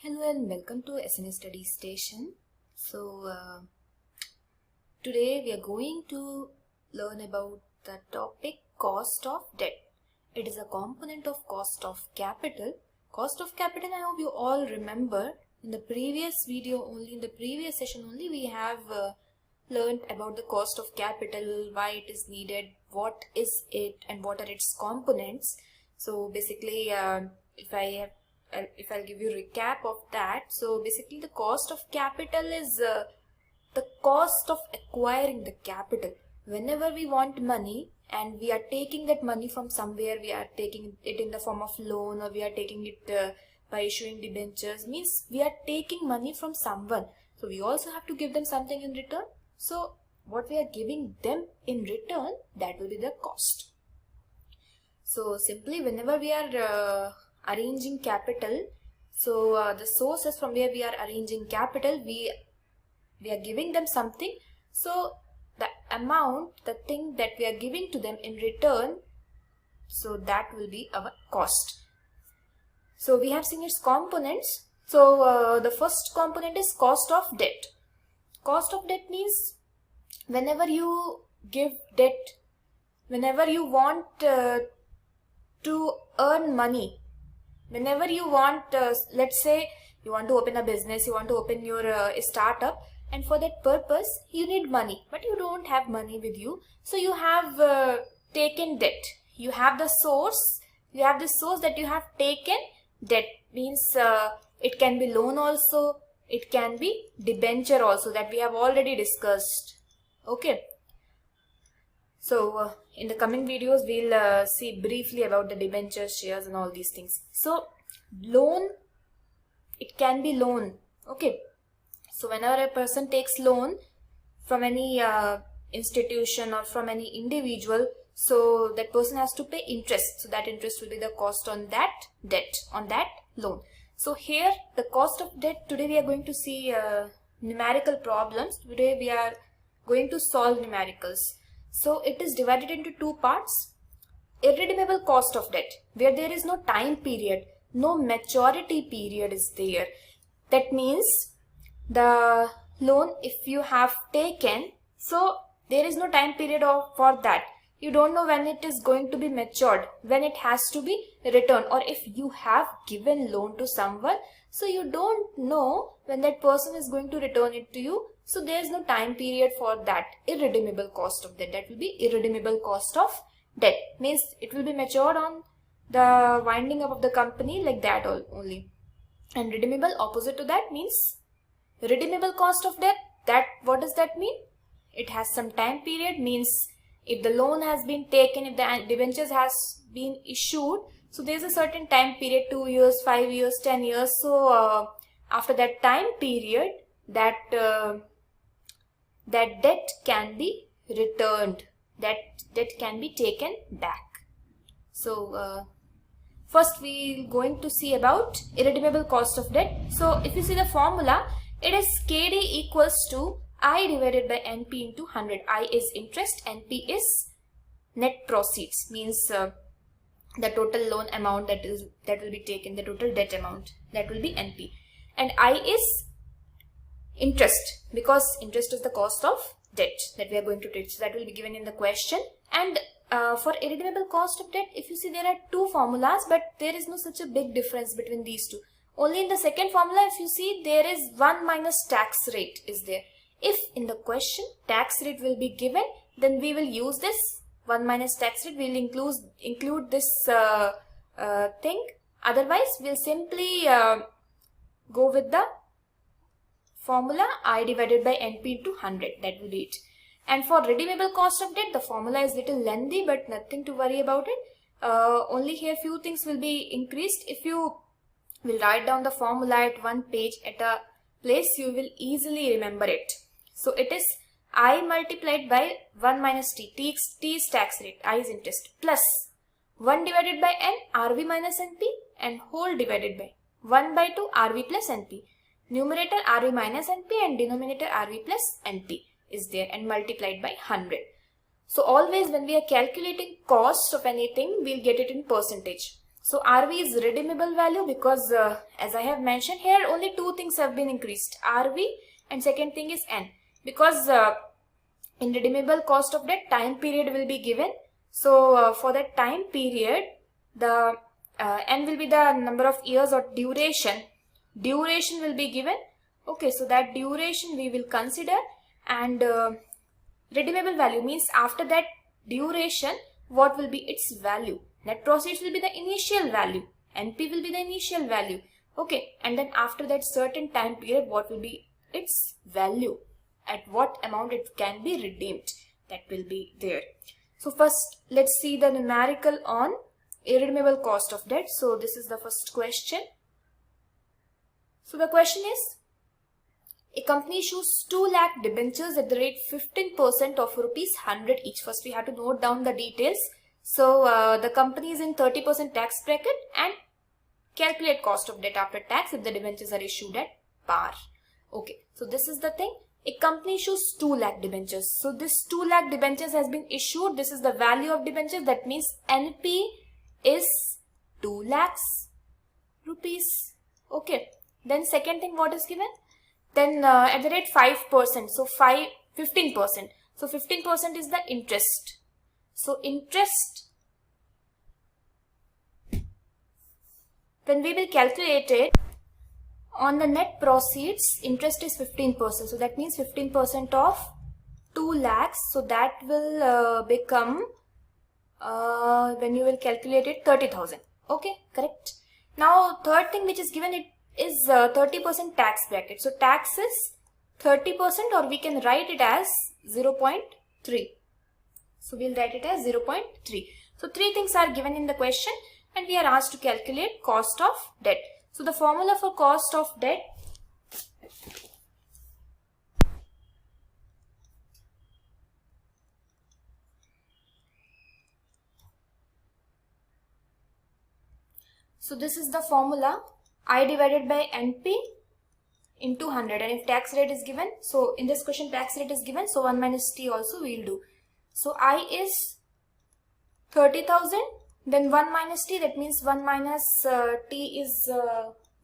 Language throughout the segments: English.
Hello and welcome to SNA Study Station. Today we are going to learn about the topic cost of debt. It is a component of cost of capital. Cost of capital, I hope you all remember in the previous session only we have learned about the cost of capital, why it is needed, what is it and what are its components. So basically if I'll give you a recap of that, so basically the cost of capital is the cost of acquiring the capital. Whenever we want money and we are taking that money from somewhere, we are taking it in the form of loan or we are taking it by issuing debentures, means we are taking money from someone. So we also have to give them something in return. So what we are giving them in return, that will be the cost. So simply whenever we are arranging capital, so the sources from where we are arranging capital, we are giving them something. So the amount, the thing that we are giving to them in return, so that will be our cost. So we have seen its components. So the first component is cost of debt. Cost of debt means whenever you give debt, whenever you want to earn money, whenever you want, let's say you want to open a business, you want to open your startup, and for that purpose you need money, but you don't have money with you. So you have taken debt. You have the source. You have the source that you have taken debt. Means it can be loan also. It can be debenture also, that we have already discussed. Okay. So in the coming videos, we'll see briefly about the debentures, shares and all these things. So loan, it can be loan. Okay. So whenever a person takes loan from any institution or from any individual, so that person has to pay interest. So that interest will be the cost on that debt, on that loan. So here the cost of debt, today we are going to see numerical problems. Today we are going to solve numericals. So it is divided into two parts. Irredeemable cost of debt, where there is no time period, no maturity period is there. That means the loan, if you have taken, so there is no time period for that. You don't know when it is going to be matured, when it has to be returned. Or if you have given loan to someone, so you don't know when that person is going to return it to you. So there is no time period for that. Irredeemable cost of debt, that will be irredeemable cost of debt. Means it will be matured on the winding up of the company, like that only. And redeemable, opposite to that, means redeemable cost of debt. That, what does that mean? It has some time period. Means if the loan has been taken, if the debentures has been issued, so there is a certain time period, 2 years, 5 years, 10 years. So after that time period, that debt can be returned, that debt can be taken back. So first we are going to see about irredeemable cost of debt. So if you see the formula, it is KD equals to I divided by NP into 100. I is interest, NP is net proceeds, means the total loan amount that will be taken, the total debt amount, that will be NP. And I is interest, because interest is the cost of debt that we are going to take. So that will be given in the question. And for irredeemable cost of debt, if you see, there are two formulas, but there is no such a big difference between these two. Only in the second formula, if you see, there is 1 minus tax rate is there. If in the question tax rate will be given, then we will use this 1 minus tax rate. We will include this thing. Otherwise, we'll simply go with the formula I divided by NP into 100. That will be it. And for redeemable cost of debt, the formula is little lengthy, but nothing to worry about it. Only here few things will be increased. If you will write down the formula at one page at a place, you will easily remember it. So it is I multiplied by 1 minus T. T is tax rate, I is interest, plus 1 divided by N, RV minus NP, and whole divided by 1 by 2 RV plus NP. Numerator RV minus NP and denominator RV plus NP is there, and multiplied by 100. So always when we are calculating cost of anything, we'll get it in percentage. So RV is redeemable value because as I have mentioned here, only two things have been increased, RV and second thing is N. Because in redeemable cost of debt, time period will be given. So for that time period, the N will be the number of years or duration. Duration will be given. Okay, so that duration we will consider, and redeemable value means after that duration, what will be its value? Net proceeds will be the initial value. NP will be the initial value. Okay, and then after that certain time period, what will be its value? At what amount it can be redeemed? That will be there. So first, let's see the numerical on irredeemable cost of debt. So this is the first question. So the question is, a company issues 2 lakh debentures at the rate 15% of rupees 100 each. First we have to note down the details. So the company is in 30% tax bracket and calculate cost of debt after tax if the debentures are issued at par. Okay, so this is the thing. A company issues 2 lakh debentures. So this 2 lakh debentures has been issued. This is the value of debentures. That means NP is 2 lakhs rupees. Okay. Then second thing, what is given? Then at the rate 5%. So 15%. So 15% is the interest. So interest, when we will calculate it, on the net proceeds, interest is 15%. So that means 15% of 2 lakhs. So that will become, when you will calculate it, 30,000. Okay, correct. Now third thing which is given, it is 30% tax bracket. So tax is 30%, or we can write it as 0.3. So we'll write it as 0.3. So three things are given in the question and we are asked to calculate cost of debt. So the formula for cost of debt, so this is the formula, I divided by NP into 100, and if tax rate is given, so in this question tax rate is given, so 1 minus T also we will do. So I is 30,000, then 1 minus T, that means 1 minus T is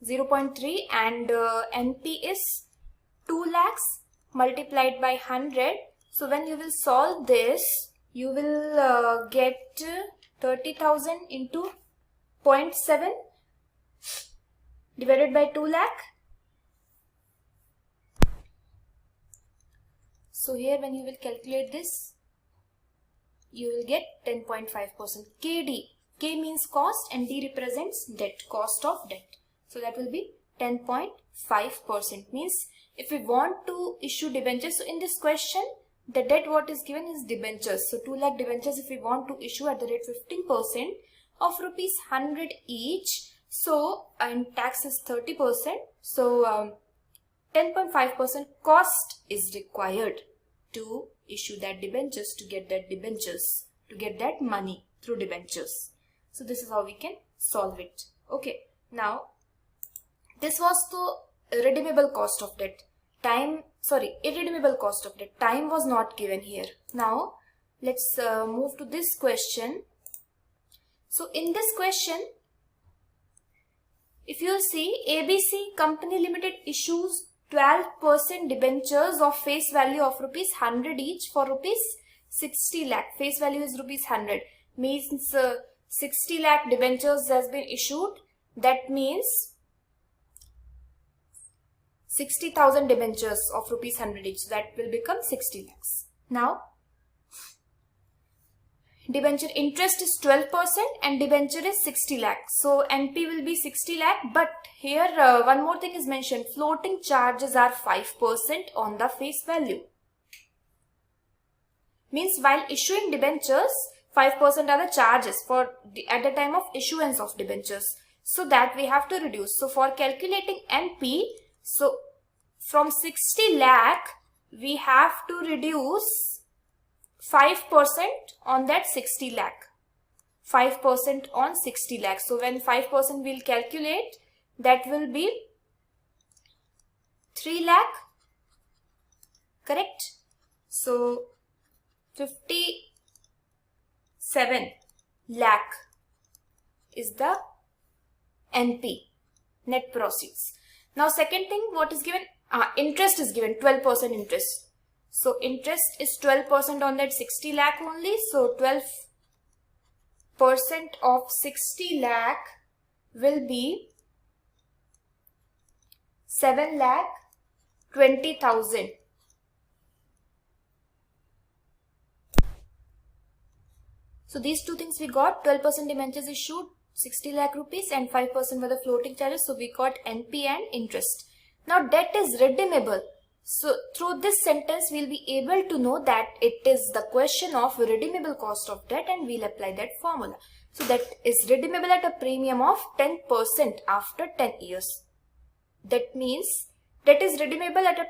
0.3, and NP is 2 lakhs multiplied by 100. So when you will solve this, you will get 30,000 into 0.7 divided by 2 lakh. So here when you will calculate this, you will get 10.5%. KD. K means cost and D represents debt, cost of debt. So that will be 10.5%. Means if we want to issue debentures, so in this question, the debt what is given is debentures. So 2 lakh debentures if we want to issue at the rate 15% of rupees 100 each. So and tax is 30%. So 10.5% cost is required to issue that debentures, to get that debentures, to get that money through debentures. So this is how we can solve it. Okay, now this was the redeemable cost of debt. Irredeemable cost of debt. Time was not given here. Now let's move to this question. So in this question, if you see, ABC Company Limited issues 12% debentures of face value of rupees 100 each for rupees 60 lakh. Face value is rupees 100. Means 60 lakh debentures has been issued. That means 60,000 debentures of rupees 100 each. That will become 60 lakhs. Now, debenture interest is 12% and debenture is 60 lakh. So NP will be 60 lakh, but here one more thing is mentioned. Floating charges are 5% on the face value. Means while issuing debentures, 5% are the charges at the time of issuance of debentures. So that we have to reduce. So for calculating NP, so from 60 lakh, we have to reduce 5% on that 60 lakh. 5% on 60 lakh. So when 5% we'll calculate, that will be 3 lakh. Correct? So 57 lakh is the NP, net proceeds. Now second thing, what is given? Interest is given, 12% interest. So interest is 12% on that 60 lakh only. So 12% of 60 lakh will be 7,20,000. So these two things we got, 12% debentures issued, 60 lakh rupees, and 5% were the floating charges. So we got NP and interest. Now debt is redeemable. So through this sentence we'll be able to know that it is the question of redeemable cost of debt, and we'll apply that formula. So that is redeemable at a premium of 10% after 10 years. That means that is redeemable at a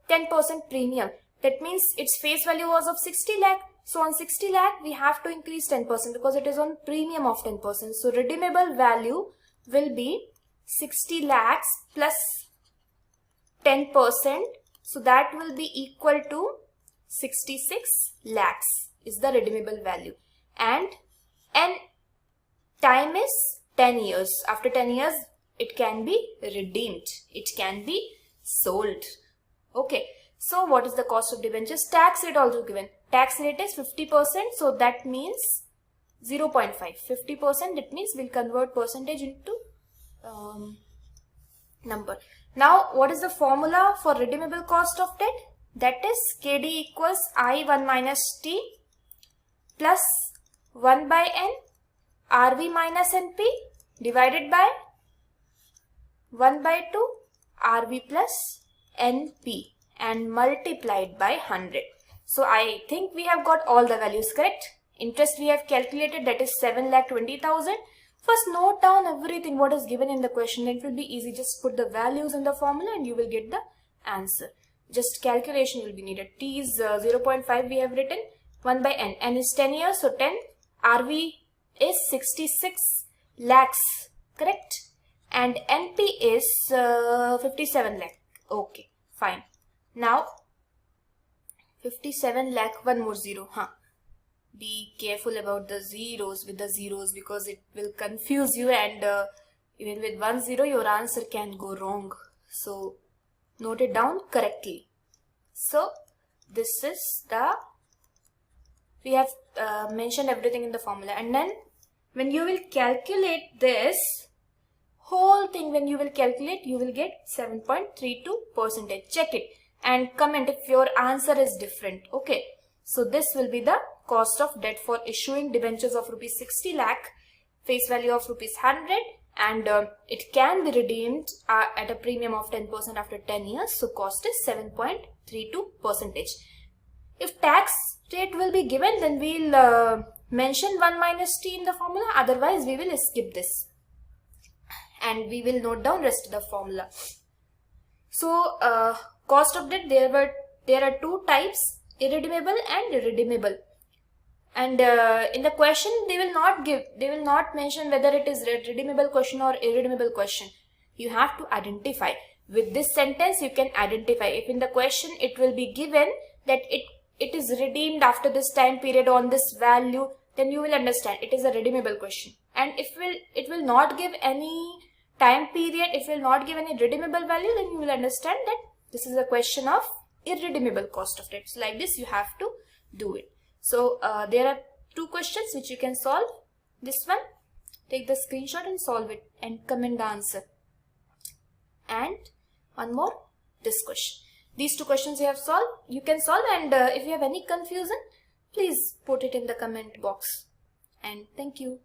10% premium. That means its face value was of 60 lakh. So on 60 lakh we have to increase 10% because it is on premium of 10%. So redeemable value will be 60 lakhs plus 10%. So that will be equal to 66 lakhs is the redeemable value. And time is 10 years. After 10 years it can be redeemed. It can be sold. Okay. So what is the cost of debentures? Tax rate also given. Tax rate is 50%. So that means 0.5. 50%, that means we'll convert percentage into number. Now what is the formula for redeemable cost of debt? That is KD equals I1 minus T plus 1 by N RV minus NP divided by 1 by 2 RV plus NP and multiplied by 100. So I think we have got all the values correct. Interest we have calculated, that is 7,20,000. First note down everything what is given in the question. It will be easy. Just put the values in the formula and you will get the answer. Just calculation will be needed. T is 0.5 we have written. 1 by N. N is 10 years. So 10. RV is 66 lakhs. Correct. And NP is 57 lakh. Okay. Fine. Now 57 lakh, one more zero. Be careful about the zeros with the zeros because it will confuse you, and even with 1 0 your answer can go wrong. So note it down correctly. So this is the, we have mentioned everything in the formula, and then when you will calculate this whole thing, when you will calculate, you will get 7.32%. Check it and comment if your answer is different. Okay, so this will be the cost of debt for issuing debentures of rupees 60 lakh, face value of rupees 100, and it can be redeemed at a premium of 10% after 10 years. So cost is 7.32%. If tax rate will be given, then we'll mention 1 minus T in the formula. Otherwise we will skip this and we will note down rest of the formula. So cost of debt, there are two types, irredeemable and redeemable. And in the question they will not mention whether it is redeemable question or irredeemable question. You have to identify. With this sentence you can identify. If in the question it will be given that it is redeemed after this time period on this value, then you will understand it is a redeemable question. And if it will not give any time period, if it will not give any redeemable value, then you will understand that this is a question of irredeemable cost of debt. So like this you have to do it. So there are two questions which you can solve. This one, take the screenshot and solve it and comment the answer. And one more, this question. These two questions you can solve, and if you have any confusion, please put it in the comment box. And thank you.